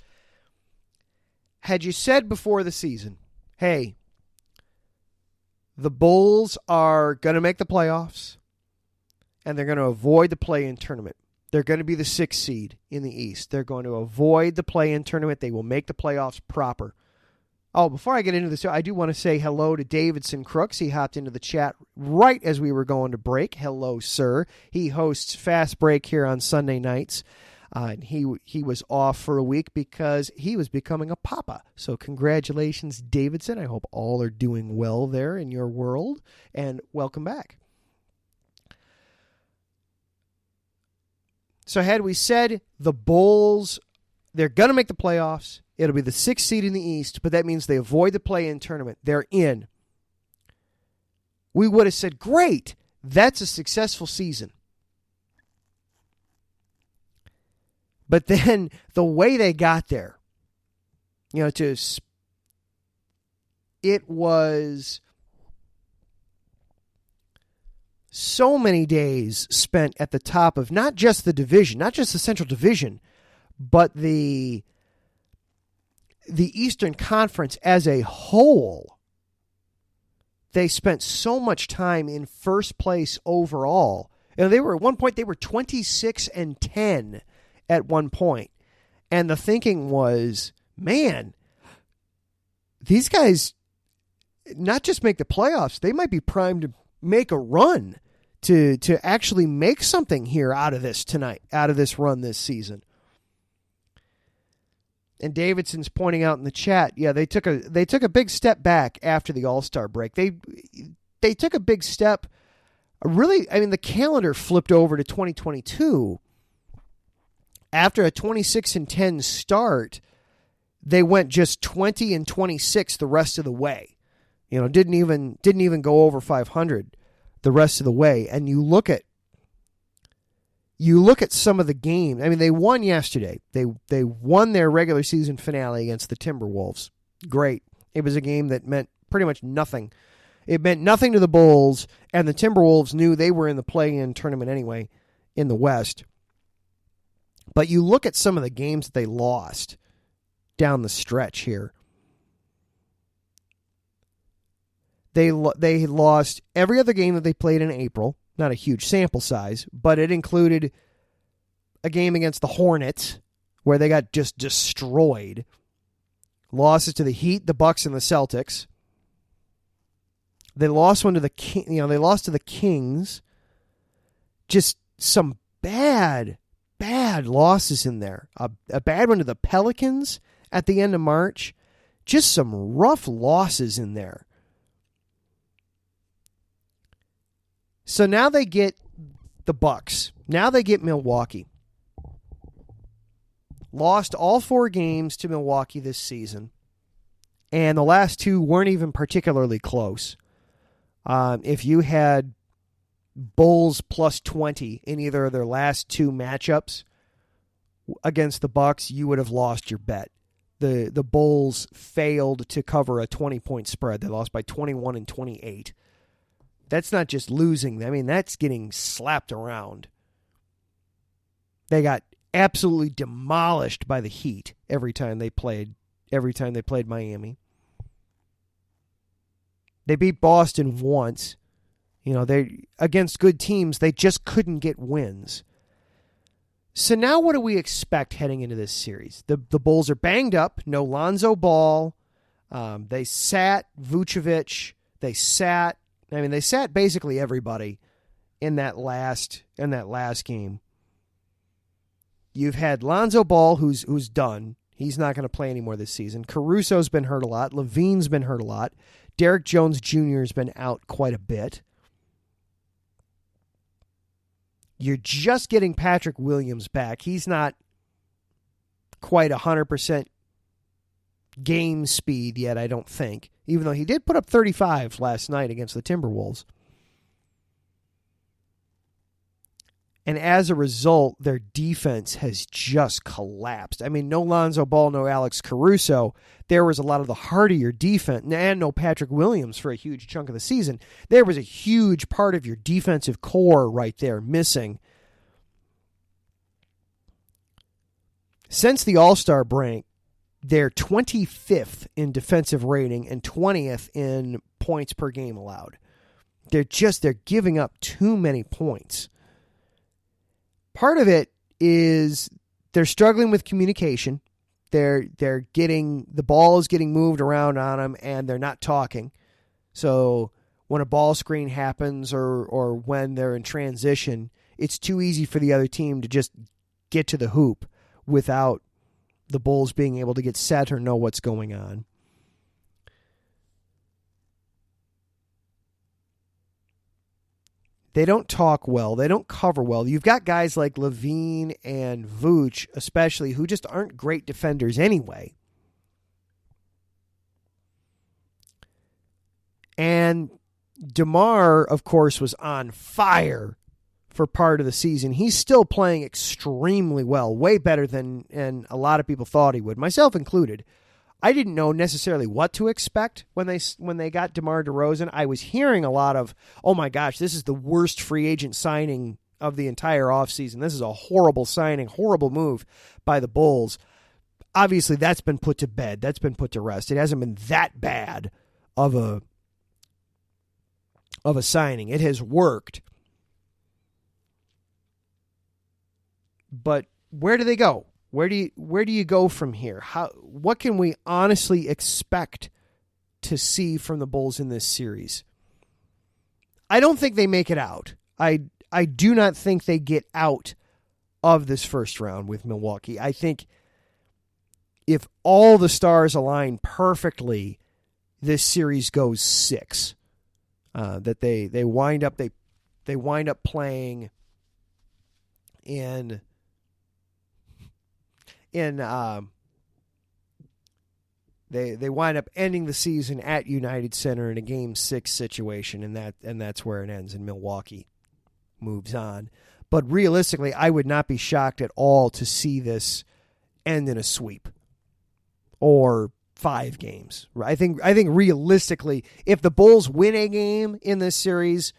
Had you said before the season, hey, the Bulls are going to make the playoffs and they're going to avoid the play-in tournament. They're going to be the 6th seed in the East. They're going to avoid the play-in tournament. They will make the playoffs proper. Oh, before I get into this, I do want to say hello to Davidson Crooks. He hopped into the chat right as we were going to break. Hello, sir. He hosts Fast Break here on Sunday nights. And he was off for a week because he was becoming a papa. So congratulations, Davidson. I hope all are doing well there in your world. And welcome back. So had we said the Bulls, they're going to make the playoffs, it'll be the 6th seed in the East, but that means they avoid the play-in tournament. They're in. We would have said, great, that's a successful season. But then the way they got there, it was so many days spent at the top of not just the division, not just the Central Division, but the Eastern Conference as a whole. they spent so much time in first place overall. And they were at one point, they were 26-10 at one point. And the thinking was, man, these guys not just make the playoffs, they might be primed to make a run to actually make something here out of this tonight, out of this run this season. And Davidson's pointing out in the chat, yeah, they took a big step back after the All-Star break. They took a big step. Really, I mean, the calendar flipped over to 2022. After a 26-10 start, they went just 20-26 the rest of the way. You know, didn't even go over 500 the rest of the way. And you look at some of the games. I mean, they won yesterday. They won their regular season finale against the Timberwolves. Great. It was a game that meant pretty much nothing. It meant nothing to the Bulls, and the Timberwolves knew they were in the play-in tournament anyway in the West. But you look at some of the games that they lost down the stretch here. They lost every other game that they played in April. Not a huge sample size, but it included a game against the Hornets where they got just destroyed. Losses to the Heat, the Bucks, and the Celtics. They lost one to they lost to the Kings. Just some bad losses in there. A bad one to the Pelicans at the end of March. Just some rough losses in there. So now they get the Bucks. Now they get Milwaukee. Lost all 4 games to Milwaukee this season. And the last 2 weren't even particularly close. If you had Bulls plus 20 in either of their last 2 matchups against the Bucks, you would have lost your bet. The Bulls failed to cover a 20-point spread. They lost by 21 and 28. That's not just losing. I mean, that's getting slapped around. They got absolutely demolished by the Heat every time they played Miami. They beat Boston once. You know, they against good teams, they just couldn't get wins. So now what do we expect heading into this series? The Bulls are banged up. No Lonzo Ball. They sat Vucevic. They sat basically everybody in that last game. You've had Lonzo Ball, who's done. He's not going to play anymore this season. Caruso's been hurt a lot. Levine's been hurt a lot. Derrick Jones Jr. has been out quite a bit. You're just getting Patrick Williams back. He's not quite 100% game speed yet, I don't think, even though he did put up 35 last night against the Timberwolves. And as a result, their defense has just collapsed. I mean, no Lonzo Ball, no Alex Caruso. There was a lot of the hardier defense, and no Patrick Williams for a huge chunk of the season. There was a huge part of your defensive core right there missing. Since the All-Star break, they're 25th in defensive rating and 20th in points per game allowed. They're giving up too many points. Part of it is they're struggling with communication. They're getting the ball is getting moved around on them, and they're not talking. So when a ball screen happens or when they're in transition, it's too easy for the other team to just get to the hoop without the Bulls being able to get set or know what's going on. They don't talk well. They don't cover well. You've got guys like Levine and Vooch, especially, who just aren't great defenders anyway. And DeMar, of course, was on fire for part of the season. He's still playing extremely well, way better than and a lot of people thought he would, myself included. I didn't know necessarily what to expect when they got DeMar DeRozan. I was hearing a lot of, oh my gosh, this is the worst free agent signing of the entire offseason. This is a horrible signing, horrible move by the Bulls. Obviously, that's been put to bed. That's been put to rest. It hasn't been that bad of of a signing. It has worked. But where do they go? Where do you go from here? What can we honestly expect to see from the Bulls in this series? I don't think they make it out. I do not think they get out of this first round with Milwaukee. I think if all the stars align perfectly, this series goes 6. That they wind up playing in they wind up ending the season at United Center in a Game 6 situation, and that's where it ends, and Milwaukee moves on. But realistically, I would not be shocked at all to see this end in a sweep or 5 games. I think realistically, if the Bulls win a game in this series,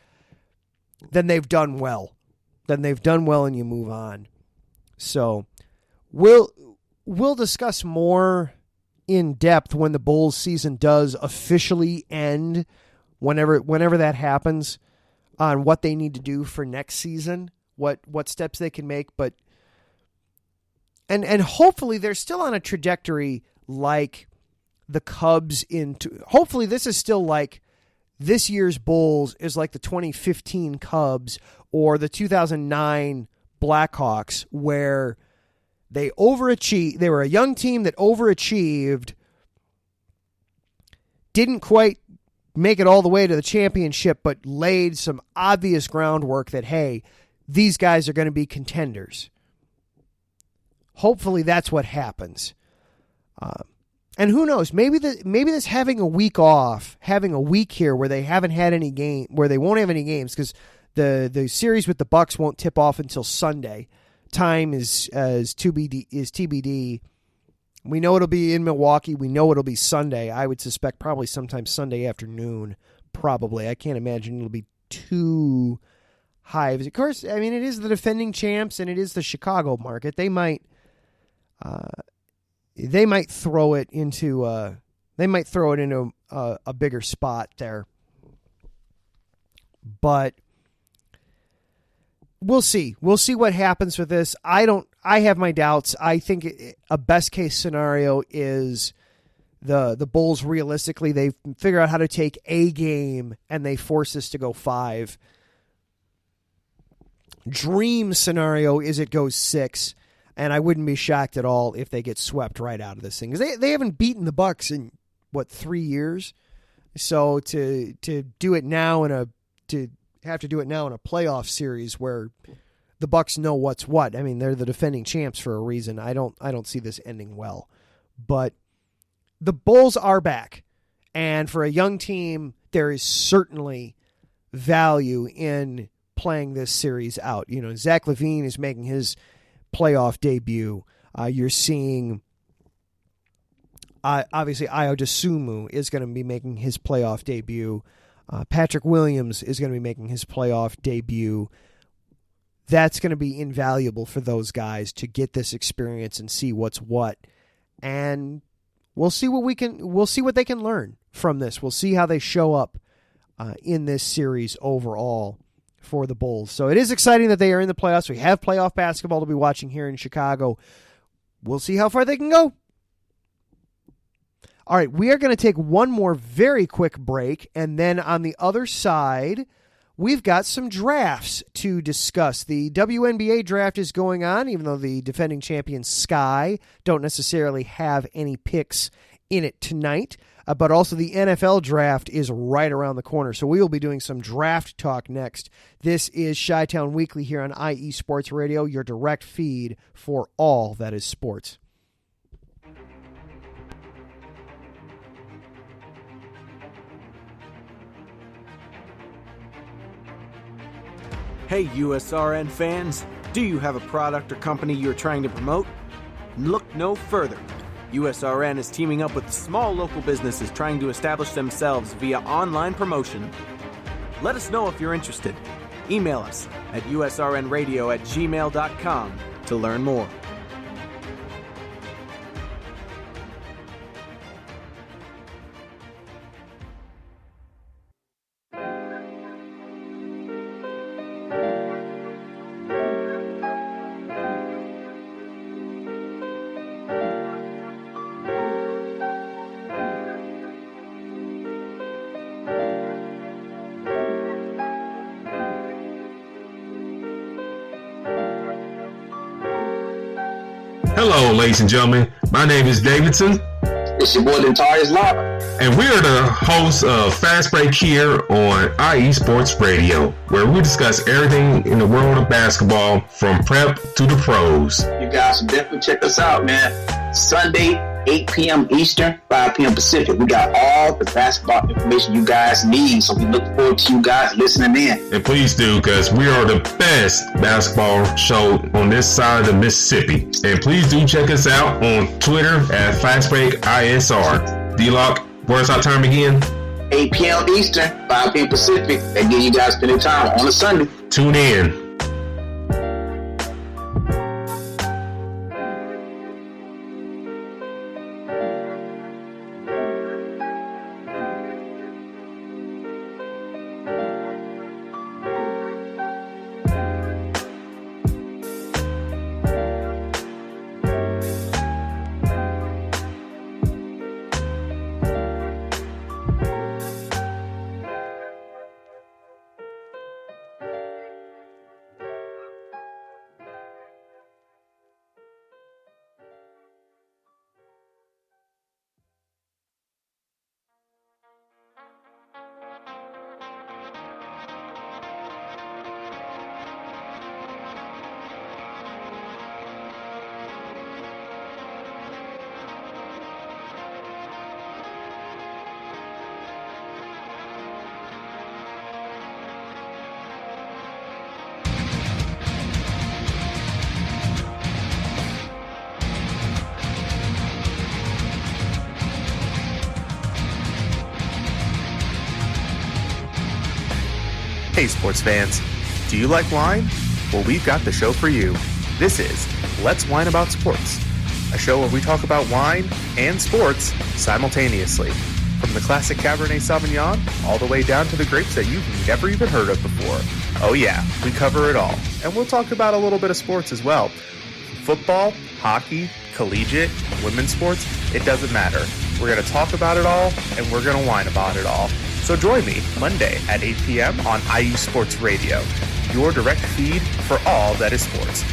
then they've done well. Then they've done well, and you move on. So we'll discuss more in depth when the Bulls season does officially end, whenever that happens, on what they need to do for next season, what steps they can make, but and hopefully they're still on a trajectory like the Cubs hopefully this is still like this year's Bulls is like the 2015 Cubs or the 2009 Blackhawks, where they overachieved. They were a young team that overachieved, didn't quite make it all the way to the championship, but laid some obvious groundwork that, hey, these guys are going to be contenders. Hopefully that's what happens. And who knows, maybe this having a week off, having a week here where they haven't had any game, where they won't have any games, because the series with the Bucks won't tip off until Sunday. Time is TBD. We know it'll be in Milwaukee. We know it'll be Sunday. I would suspect probably sometime Sunday afternoon. Probably. I can't imagine it'll be too high. Of course, I mean, it is the defending champs and it is the Chicago market. They might throw it into a bigger spot there. But we'll see. We'll see what happens with this. I have my doubts. I think a best case scenario is the Bulls realistically, they figure out how to take a game and they force this to go 5. Dream scenario is it goes 6, and I wouldn't be shocked at all if they get swept right out of this thing, because they haven't beaten the Bucks in 3 years. So to do it now to have to do it now in a playoff series where the Bucks know what's what. I mean, they're the defending champs for a reason. I don't see this ending well. But the Bulls are back, and for a young team, there is certainly value in playing this series out. You know, Zach LaVine is making his playoff debut. You're seeing obviously Ayo Dosunmu is going to be making his playoff debut. Patrick Williams is going to be making his playoff debut. That's going to be invaluable for those guys to get this experience and see what's what. And we'll see what they can learn from this. We'll see how they show up in this series overall for the Bulls. So it is exciting that they are in the playoffs. We have playoff basketball to be watching here in Chicago. We'll see how far they can go. All right, we are going to take one more very quick break, and then on the other side, we've got some drafts to discuss. The WNBA draft is going on, even though the defending champions Sky don't necessarily have any picks in it tonight. But also the NFL draft is right around the corner, so we will be doing some draft talk next. This is Chi-Town Weekly here on IE Sports Radio, your direct feed for all that is sports. Hey USRN fans, do you have a product or company you're trying to promote? Look no further. USRN is teaming up with small local businesses trying to establish themselves via online promotion. Let us know if you're interested. Email us at usrnradio@gmail.com to learn more. Hello, ladies and gentlemen. My name is Davidson. It's your boy Dentarius Locke. And we are the hosts of Fast Break here on IE Sports Radio, where we discuss everything in the world of basketball from prep to the pros. You guys should definitely check us out, man. Sunday, 8 p.m. Eastern, 5 p.m. Pacific. We got all the basketball information you guys need, so we look forward to you guys listening in. And please do, because we are the best basketball show on this side of the Mississippi. And please do check us out on Twitter at FastBreakISR. D-Lock, where's our time again? 8 p.m. Eastern, 5 p.m. Pacific. That gives you guys plenty of time on a Sunday. Tune in. Hey sports fans, do you like wine? Well, we've got the show for you. This is Let's Wine About Sports, a show where we talk about wine and sports simultaneously. From the classic Cabernet Sauvignon all the way down to the grapes that you've never even heard of before. Oh yeah, we cover it all. And we'll talk about a little bit of sports as well. Football, hockey, collegiate, women's sports, it doesn't matter. We're going to talk about it all, and we're going to whine about it all. So join me Monday at 8 p.m. on IU Sports Radio, your direct feed for all that is sports.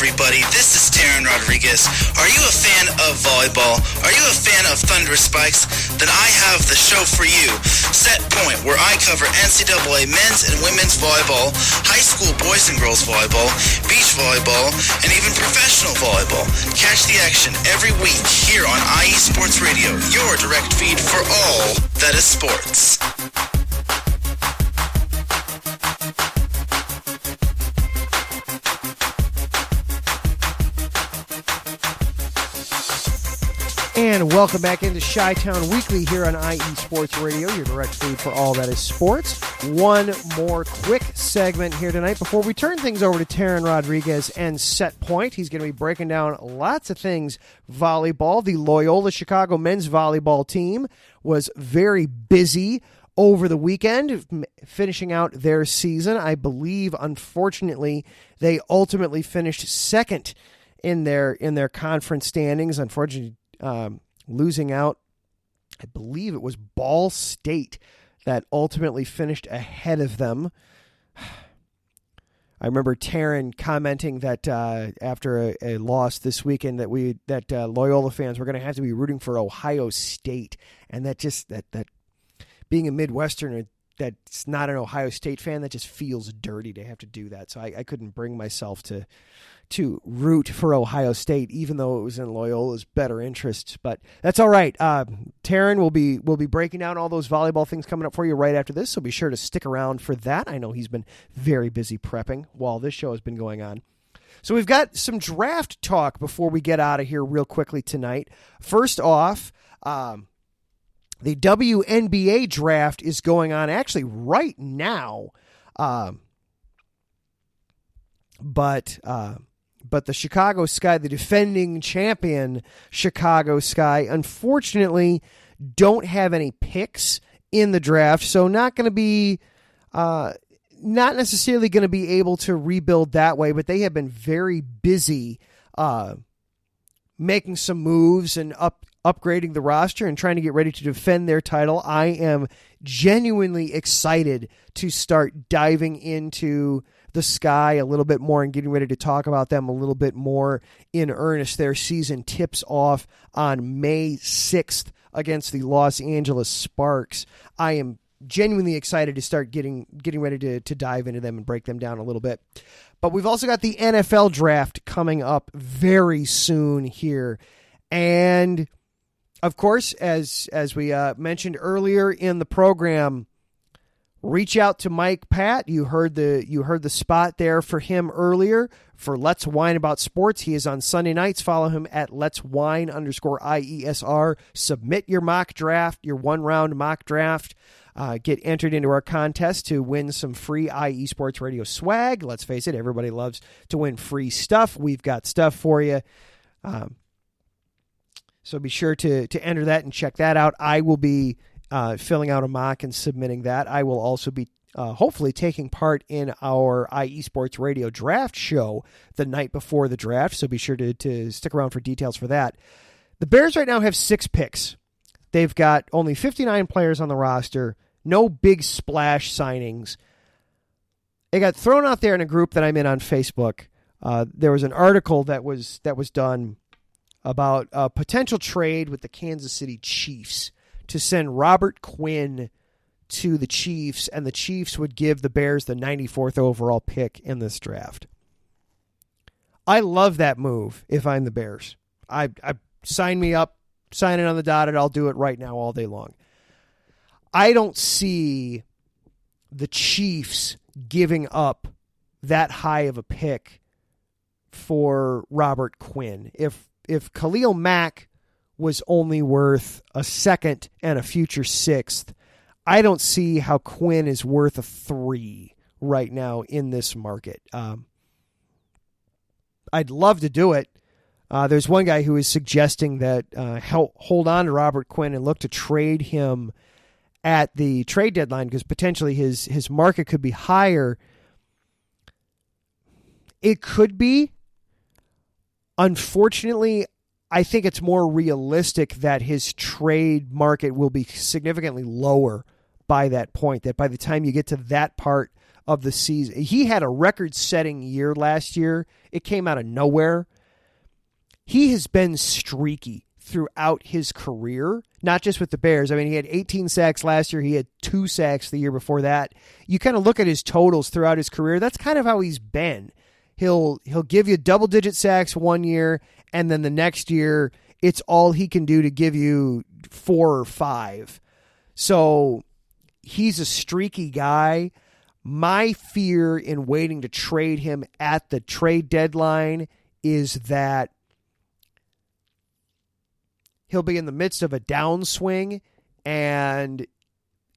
Everybody, this is Taryn Rodriguez. Are you a fan of volleyball? Are you a fan of Thunderous Spikes? Then I have the show for you, Set Point, where I cover NCAA men's and women's volleyball, high school boys and girls volleyball, beach volleyball, and even professional volleyball. Catch the action every week here on IE Sports Radio, your direct feed for all that is sports. And welcome back into Chi-Town Weekly here on IE Sports Radio, your direct feed for all that is sports. One more quick segment here tonight before we turn things over to Taryn Rodriguez and Set Point. He's going to be breaking down lots of things volleyball. The Loyola Chicago men's volleyball team was very busy over the weekend, finishing out their season. I believe, unfortunately, they ultimately finished second in their conference standings. Unfortunately, losing out, I believe it was Ball State that ultimately finished ahead of them. I remember Taryn commenting that after a loss this weekend that Loyola fans were going to have to be rooting for Ohio State, and that being a Midwesterner that's not an Ohio State fan, that just feels dirty to have to do that. So I couldn't bring myself to root for Ohio State, even though it was in Loyola's better interest. But that's all right. Taryn will be breaking down all those volleyball things coming up for you right after this, so be sure to stick around for that. I know he's been very busy prepping while this show has been going on. So we've got some draft talk before we get out of here real quickly tonight. First off, the WNBA draft is going on actually right now. But the Chicago Sky, the defending champion Chicago Sky, unfortunately don't have any picks in the draft, so not going to be not necessarily going to be able to rebuild that way, but they have been very busy making some moves and upgrading the roster and trying to get ready to defend their title. I am genuinely excited to start diving into the Sky a little bit more and getting ready to talk about them a little bit more in earnest. Their season tips off on May 6th against the Los Angeles Sparks. I am genuinely excited to start getting ready to dive into them and break them down a little bit. But we've also got the NFL draft coming up very soon here. And of course, as we mentioned earlier in the program, reach out to Mike Pat. You heard the spot there for him earlier for Let's Whine About Sports. He is on Sunday nights. Follow him at Let's Whine _IESR. Submit your mock draft, your 1-round mock draft. Get entered into our contest to win some free IE Sports Radio swag. Let's face it, everybody loves to win free stuff. We've got stuff for you. So be sure to enter that and check that out. I will be filling out a mock and submitting that. I will also be hopefully taking part in our IE Sports Radio draft show the night before the draft, so be sure to stick around for details for that. The Bears right now have 6 picks. They've got only 59 players on the roster, no big splash signings. It got thrown out there in a group that I'm in on Facebook. There was an article that was done about a potential trade with the Kansas City Chiefs to send Robert Quinn to the Chiefs, and the Chiefs would give the Bears the 94th overall pick in this draft. I love that move if I'm the Bears. I sign me up, sign it on the dotted, I'll do it right now all day long. I don't see the Chiefs giving up that high of a pick for Robert Quinn. If Khalil Mack was only worth a second and a future 6th, I don't see how Quinn is worth a 3 right now in this market. I'd love to do it. There's one guy who is suggesting that hold on to Robert Quinn and look to trade him at the trade deadline because potentially his market could be higher. It could be. Unfortunately, I think it's more realistic that his trade market will be significantly lower by that point, that by the time you get to that part of the season, he had a record-setting year last year. It came out of nowhere. He has been streaky throughout his career, not just with the Bears. I mean, he had 18 sacks last year. He had 2 sacks the year before that. You kind of look at his totals throughout his career. That's kind of how he's been. He'll give you double-digit sacks one year, and then the next year, it's all he can do to give you 4 or 5. So he's a streaky guy. My fear in waiting to trade him at the trade deadline is that he'll be in the midst of a downswing, and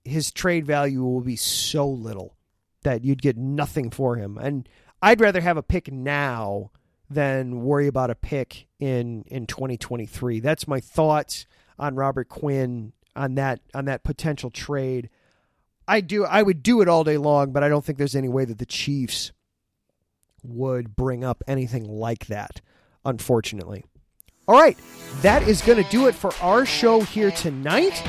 his trade value will be so little that you'd get nothing for him. And I'd rather have a pick now than worry about a pick in 2023. That's my thoughts on Robert Quinn on that potential trade. I would do it all day long, but I don't think there's any way that the Chiefs would bring up anything like that, unfortunately. All right, that is going to do it for our show here tonight.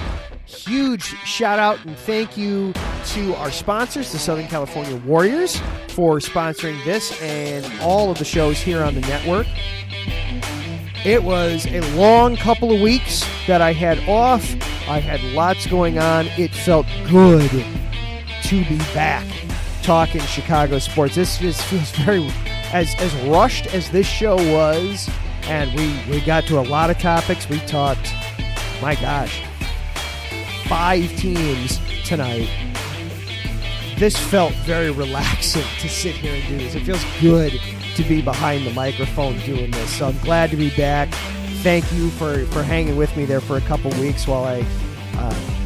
Huge shout out and thank you to our sponsors, the Southern California Warriors, for sponsoring this and all of the shows here on the network. It was a long couple of weeks that I had off. I had lots going on. It felt good to be back talking Chicago sports. This feels very, as rushed as this show was, and we got to a lot of topics. We talked, my gosh, 5 teams tonight. This felt very relaxing to sit here and do this. It feels good to be behind the microphone doing this. So I'm glad to be back. Thank you for hanging with me there for a couple weeks while I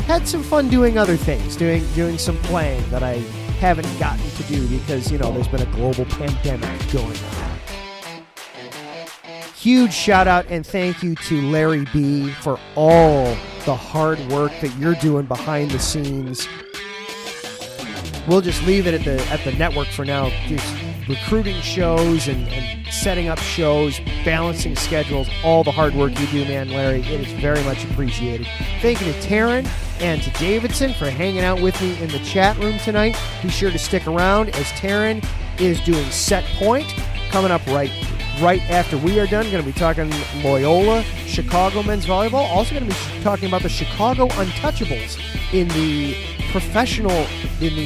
had some fun doing other things, doing some playing that I haven't gotten to do because, there's been a global pandemic going on. Huge shout out and thank you to Larry B for all the hard work that you're doing behind the scenes. We'll just leave it at the network for now. Just recruiting shows and setting up shows, balancing schedules, all the hard work you do, man, Larry. It is very much appreciated. Thank you to Taryn and to Davidson for hanging out with me in the chat room tonight. Be sure to stick around as Taryn is doing Set Point coming up right after we are done. Going to be talking Loyola, Chicago men's volleyball. Also going to be talking about the Chicago Untouchables in the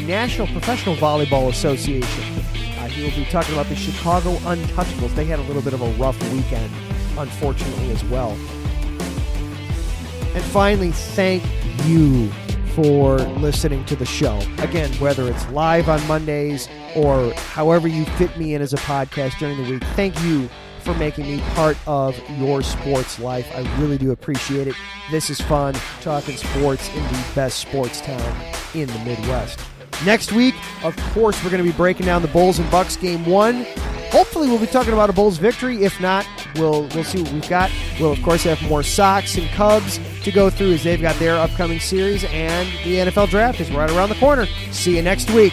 National Professional Volleyball Association. He will be talking about the Chicago Untouchables. They had a little bit of a rough weekend, unfortunately, as well. And finally, thank you for listening to the show. Again, whether it's live on Mondays or however you fit me in as a podcast during the week, thank you for making me part of your sports life. I really do appreciate it. This is fun, talking sports in the best sports town in the Midwest. Next week, of course, we're going to be breaking down the Bulls and Bucks Game 1. Hopefully, we'll be talking about a Bulls victory. If not, we'll see what we've got. We'll, of course, have more Sox and Cubs to go through as they've got their upcoming series, and the NFL Draft is right around the corner. See you next week.